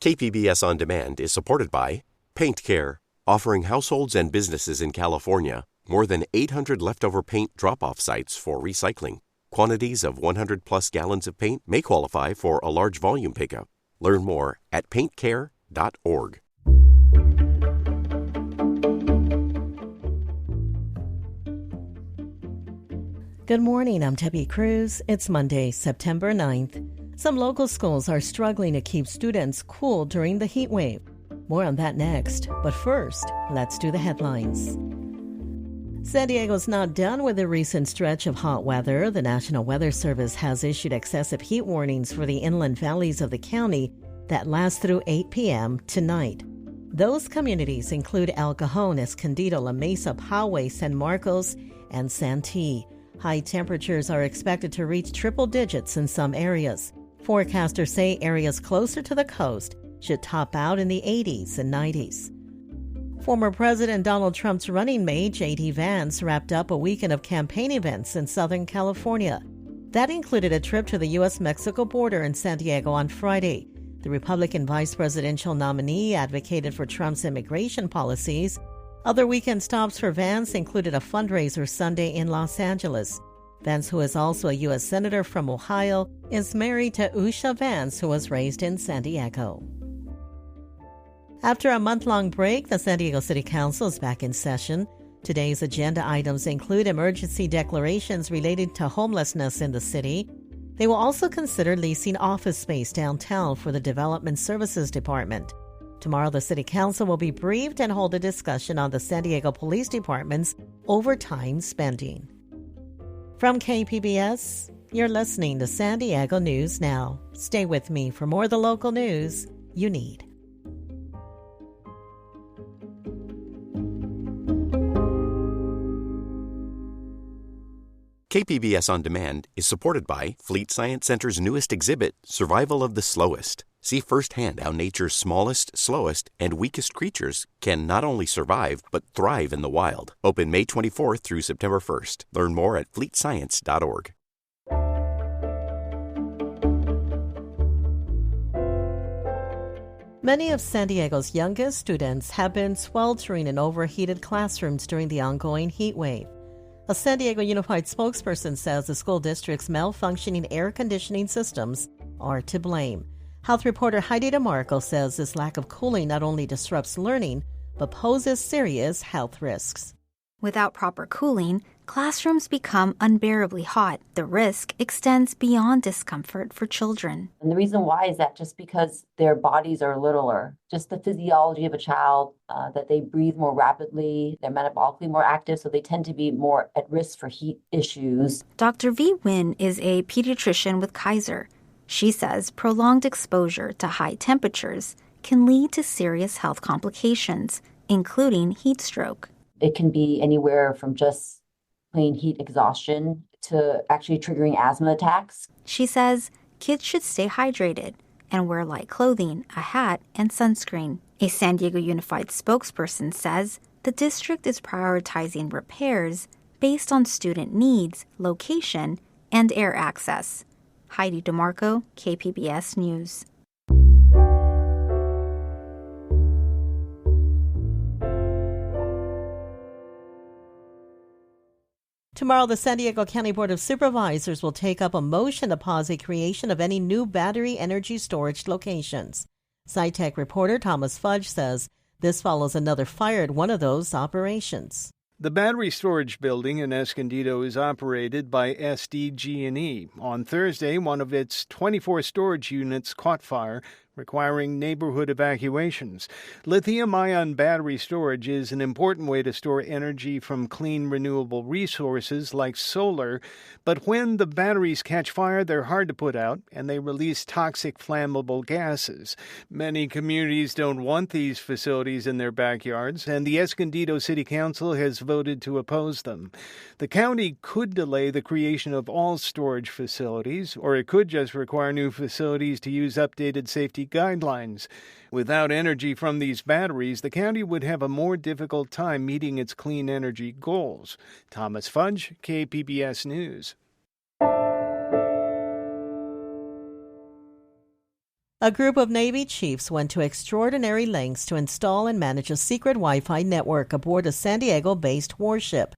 KPBS On Demand is supported by Paint Care, offering households and businesses in California more than 800 leftover paint drop-off sites for recycling. Quantities of 100-plus gallons of paint may qualify for a large volume pickup. Learn more at paintcare.org. Good morning, I'm Debbie Cruz. It's Monday, September 9th. Some local schools are struggling to keep students cool during the heat wave. More on that next. But first, let's do the headlines. San Diego's not done with the recent stretch of hot weather. The National Weather Service has issued excessive heat warnings for the inland valleys of the county that last through 8 p.m. tonight. Those communities include El Cajon, Escondido, La Mesa, Poway, San Marcos, and Santee. High temperatures are expected to reach triple digits in some areas. Forecasters say areas closer to the coast should top out in the 80s and 90s. Former President Donald Trump's running mate, J.D. Vance, wrapped up a weekend of campaign events in Southern California. That included a trip to the U.S.-Mexico border in San Diego on Friday. The Republican vice presidential nominee advocated for Trump's immigration policies. Other weekend stops for Vance included a fundraiser Sunday in Los Angeles. Vance, who is also a U.S. Senator from Ohio, is married to Usha Vance, who was raised in San Diego. After a month-long break, the San Diego City Council is back in session. Today's agenda items include emergency declarations related to homelessness in the city. They will also consider leasing office space downtown for the Development Services Department. Tomorrow, the City Council will be briefed and hold a discussion on the San Diego Police Department's overtime spending. From KPBS, you're listening to San Diego News Now. Stay with me for more of the local news you need. KPBS On Demand is supported by Fleet Science Center's newest exhibit, Survival of the Slowest. See firsthand how nature's smallest, slowest, and weakest creatures can not only survive, but thrive in the wild. Open May 24th through September 1st. Learn more at fleetscience.org. Many of San Diego's youngest students have been sweltering in overheated classrooms during the ongoing heat wave. A San Diego Unified spokesperson says the school district's malfunctioning air conditioning systems are to blame. Health reporter Heidi DeMarco says this lack of cooling not only disrupts learning, but poses serious health risks. Without proper cooling, classrooms become unbearably hot. The risk extends beyond discomfort for children. And the reason why is that just because their bodies are littler, just the physiology of a child, that they breathe more rapidly, they're metabolically more active, so they tend to be more at risk for heat issues. Dr. V. Nguyen is a pediatrician with Kaiser. She says prolonged exposure to high temperatures can lead to serious health complications, including heat stroke. It can be anywhere from just plain heat exhaustion to actually triggering asthma attacks. She says kids should stay hydrated and wear light clothing, a hat, and sunscreen. A San Diego Unified spokesperson says the district is prioritizing repairs based on student needs, location, and air access. Heidi DeMarco, KPBS News. Tomorrow, the San Diego County Board of Supervisors will take up a motion to pause the creation of any new battery energy storage locations. SciTech reporter Thomas Fudge says this follows another fire at one of those operations. The battery storage building in Escondido is operated by SDG&E. On Thursday, one of its 24 storage units caught fire, requiring neighborhood evacuations. Lithium-ion battery storage is an important way to store energy from clean, renewable resources like solar. But when the batteries catch fire, they're hard to put out, and they release toxic, flammable gases. Many communities don't want these facilities in their backyards, and the Escondido City Council has voted to oppose them. The county could delay the creation of all storage facilities, or it could just require new facilities to use updated safety guidelines. Without energy from these batteries, the county would have a more difficult time meeting its clean energy goals. Thomas Fudge, KPBS News. A group of Navy chiefs went to extraordinary lengths to install and manage a secret Wi-Fi network aboard a San Diego-based warship.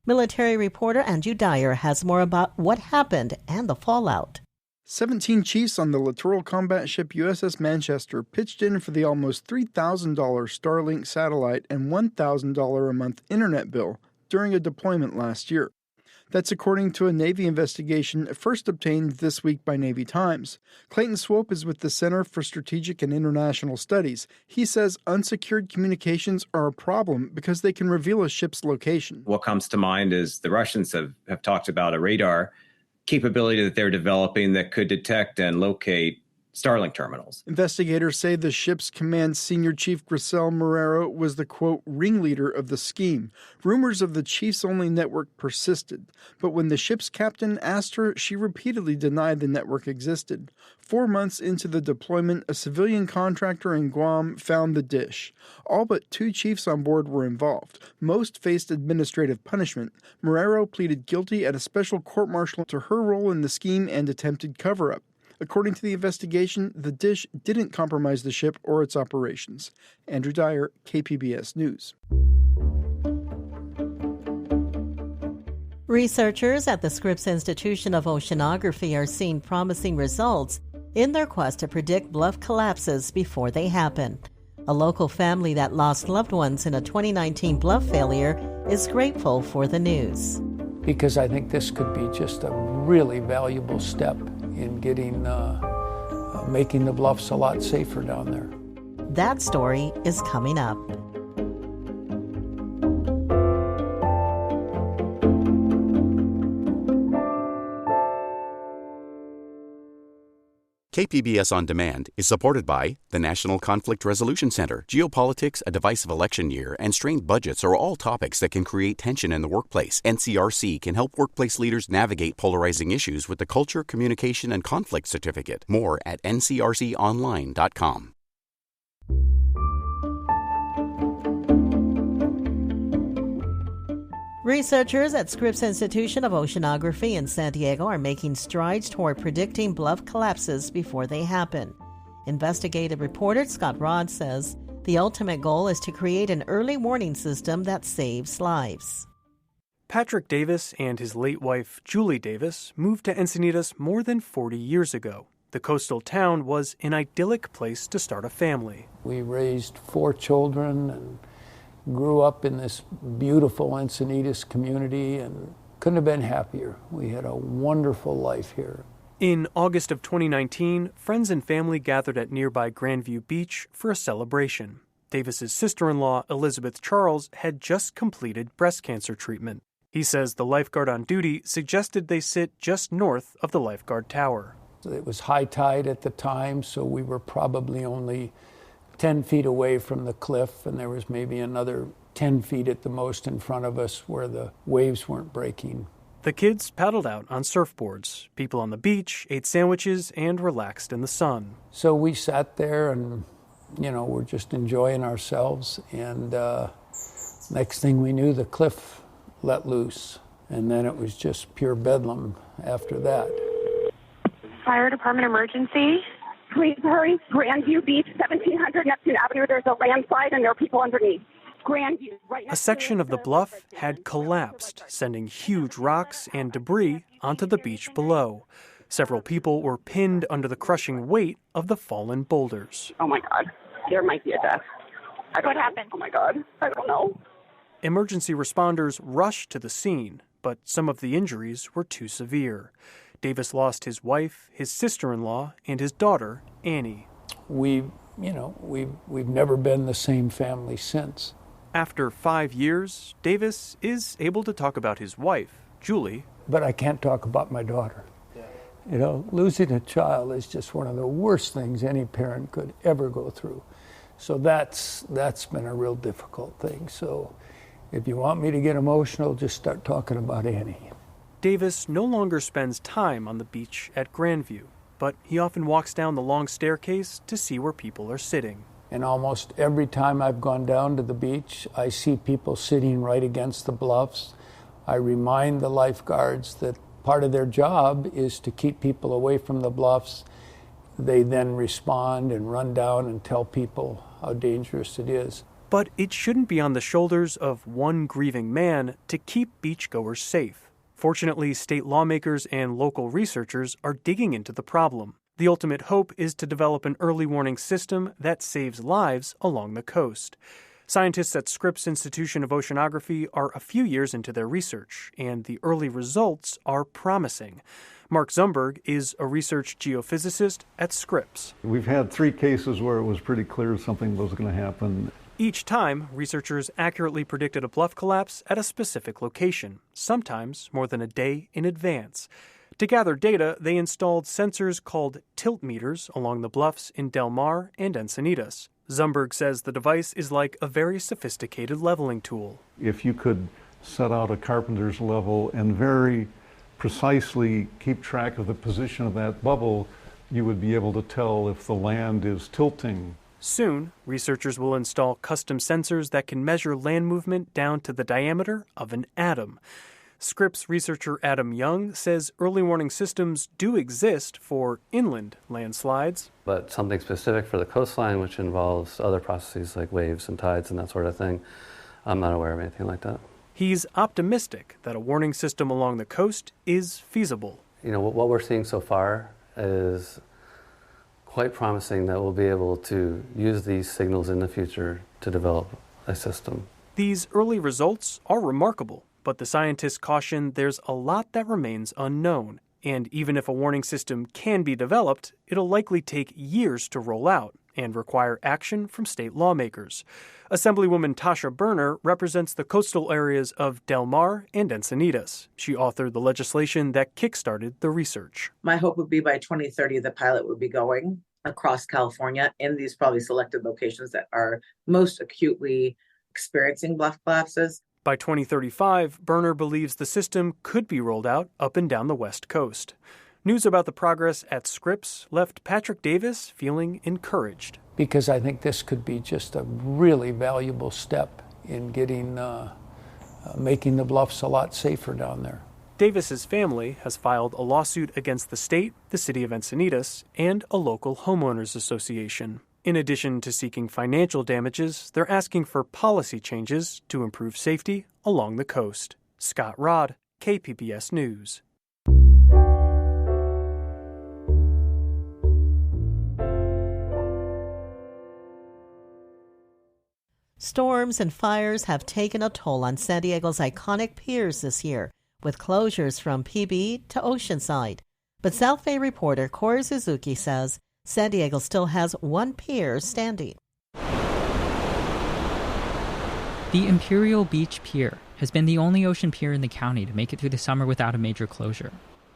Military reporter Andrew Dyer has more about what happened and the fallout. 17 chiefs on the littoral combat ship USS Manchester pitched in for the almost $3,000 Starlink satellite and $1,000 a month internet bill during a deployment last year. That's according to a Navy investigation first obtained this week by Navy Times. Clayton Swope is with the Center for Strategic and International Studies. He says unsecured communications are a problem because they can reveal a ship's location. What comes to mind is the Russians have talked about a radar capability that they're developing that could detect and locate Starlink terminals. Investigators say the ship's command senior chief Grisel Marrero was the, quote, ringleader of the scheme. Rumors of the chiefs-only network persisted, but when the ship's captain asked her, she repeatedly denied the network existed. 4 months into the deployment, a civilian contractor in Guam found the dish. All but 2 chiefs on board were involved. Most faced administrative punishment. Marrero pleaded guilty at a special court-martial to her role in the scheme and attempted cover-up. According to the investigation, the dish didn't compromise the ship or its operations. Andrew Dyer, KPBS News. Researchers at the Scripps Institution of Oceanography are seeing promising results in their quest to predict bluff collapses before they happen. A local family that lost loved ones in a 2019 bluff failure is grateful for the news. Because I think this could be just a really valuable step in getting, making the bluffs a lot safer down there. That story is coming up. KPBS On Demand is supported by the National Conflict Resolution Center. Geopolitics, a divisive election year, and strained budgets are all topics that can create tension in the workplace. NCRC can help workplace leaders navigate polarizing issues with the Culture, Communication, and Conflict Certificate. More at ncrconline.com. Researchers at Scripps Institution of Oceanography in San Diego are making strides toward predicting bluff collapses before they happen. Investigative reporter Scott Rodd says the ultimate goal is to create an early warning system that saves lives. Patrick Davis and his late wife, Julie Davis, moved to Encinitas more than 40 years ago. The coastal town was an idyllic place to start a family. We raised 4 children and grew up in this beautiful Encinitas community and couldn't have been happier. We had a wonderful life here. In August of 2019, friends and family gathered at nearby Grandview Beach for a celebration. Davis's sister-in-law, Elizabeth Charles, had just completed breast cancer treatment. He says the lifeguard on duty suggested they sit just north of the lifeguard tower. It was high tide at the time, so we were probably only 10 feet away from the cliff, and there was maybe another 10 feet at the most in front of us where the waves weren't breaking. The kids paddled out on surfboards. People on the beach ate sandwiches and relaxed in the sun. So we sat there and, we're just enjoying ourselves. And next thing we knew, the cliff let loose. And then it was just pure bedlam after that. Fire department emergency. Please hurry. Grandview Beach, 1700 Neptune Avenue. There's a landslide and there are people underneath. Grandview, right next A section of the bluff had collapsed, sending huge rocks and debris onto the beach below. Several people were pinned under the crushing weight of the fallen boulders. Oh my God. There might be a death. What happened? Oh my God. I don't know. Emergency responders rushed to the scene, but some of the injuries were too severe. Davis lost his wife, his sister-in-law, and his daughter, Annie. We've never been the same family since. After 5 years, Davis is able to talk about his wife, Julie. But I can't talk about my daughter. Losing a child is just one of the worst things any parent could ever go through. So that's been a real difficult thing. So if you want me to get emotional, just start talking about Annie. Davis no longer spends time on the beach at Grandview, but he often walks down the long staircase to see where people are sitting. And almost every time I've gone down to the beach, I see people sitting right against the bluffs. I remind the lifeguards that part of their job is to keep people away from the bluffs. they then respond and run down and tell people how dangerous it is. But it shouldn't be on the shoulders of one grieving man to keep beachgoers safe. Fortunately, state lawmakers and local researchers are digging into the problem. The ultimate hope is to develop an early warning system that saves lives along the coast. Scientists at Scripps Institution of Oceanography are a few years into their research, and the early results are promising. Mark Zumberg is a research geophysicist at Scripps. We've had 3 cases where it was pretty clear something was going to happen. Each time, researchers accurately predicted a bluff collapse at a specific location, sometimes more than a day in advance. To gather data, they installed sensors called tilt meters along the bluffs in Del Mar and Encinitas. Zumberg says the device is like a very sophisticated leveling tool. If you could set out a carpenter's level and very precisely keep track of the position of that bubble, you would be able to tell if the land is tilting. Soon, researchers will install custom sensors that can measure land movement down to the diameter of an atom. Scripps researcher Adam Young says early warning systems do exist for inland landslides. But something specific for the coastline, which involves other processes like waves and tides and that sort of thing, I'm not aware of anything like that. He's optimistic that a warning system along the coast is feasible. What we're seeing so far is quite promising that we'll be able to use these signals in the future to develop a system. These early results are remarkable, but the scientists caution there's a lot that remains unknown. And even if a warning system can be developed, it'll likely take years to roll out and require action from state lawmakers. Assemblywoman Tasha Berner represents the coastal areas of Del Mar and Encinitas. She authored the legislation that kickstarted the research. My hope would be by 2030 the pilot would be going across California in these probably selected locations that are most acutely experiencing bluff collapses. By 2035, Berner believes the system could be rolled out up and down the West Coast. News about the progress at Scripps left Patrick Davis feeling encouraged. Because I think this could be just a really valuable step in getting, making the bluffs a lot safer down there. Davis's family has filed a lawsuit against the state, the city of Encinitas, and a local homeowners association. In addition to seeking financial damages, they're asking for policy changes to improve safety along the coast. Scott Rodd, KPBS News. Storms and fires have taken a toll on San Diego's iconic piers this year, with closures from PB to Oceanside. But South Bay reporter Corey Suzuki says San Diego still has one pier standing. The Imperial Beach Pier has been the only ocean pier in the county to make it through the summer without a major closure.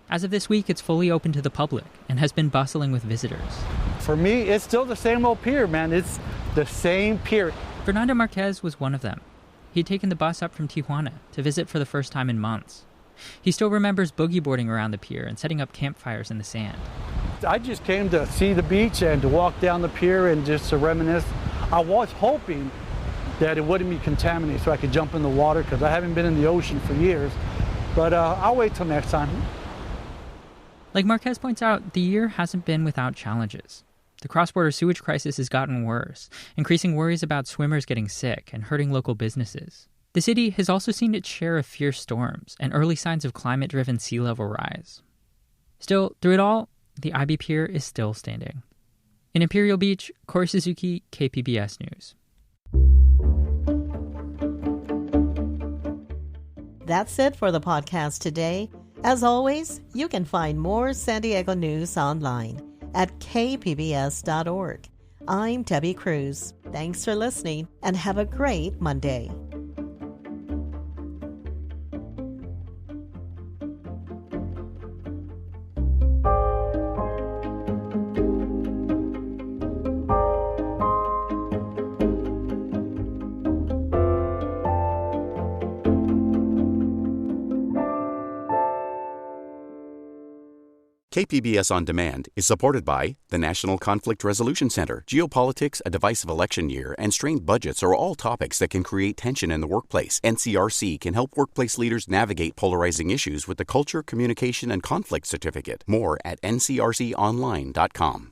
As of this week, it's fully open to the public and has been bustling with visitors. For me, it's still the same old pier, man. It's the same pier. Fernando Marquez was one of them. He'd taken the bus up from Tijuana to visit for the first time in months. He still remembers boogie boarding around the pier and setting up campfires in the sand. I just came to see the beach and to walk down the pier and just to reminisce. I was hoping that it wouldn't be contaminated so I could jump in the water because I haven't been in the ocean for years. But I'll wait till next time. Like Marquez points out, the year hasn't been without challenges. The cross-border sewage crisis has gotten worse, increasing worries about swimmers getting sick and hurting local businesses. The city has also seen its share of fierce storms and early signs of climate-driven sea level rise. Still, through it all, the IB Pier is still standing. In Imperial Beach, Corey Suzuki, KPBS News. That's it for the podcast today. As always, you can find more San Diego news online at kpbs.org. I'm Debbie Cruz. Thanks for listening and have a great Monday. KPBS On Demand is supported by the National Conflict Resolution Center. Geopolitics, a divisive election year, and strained budgets are all topics that can create tension in the workplace. NCRC can help workplace leaders navigate polarizing issues with the Culture, Communication, and Conflict Certificate. More at ncrconline.com.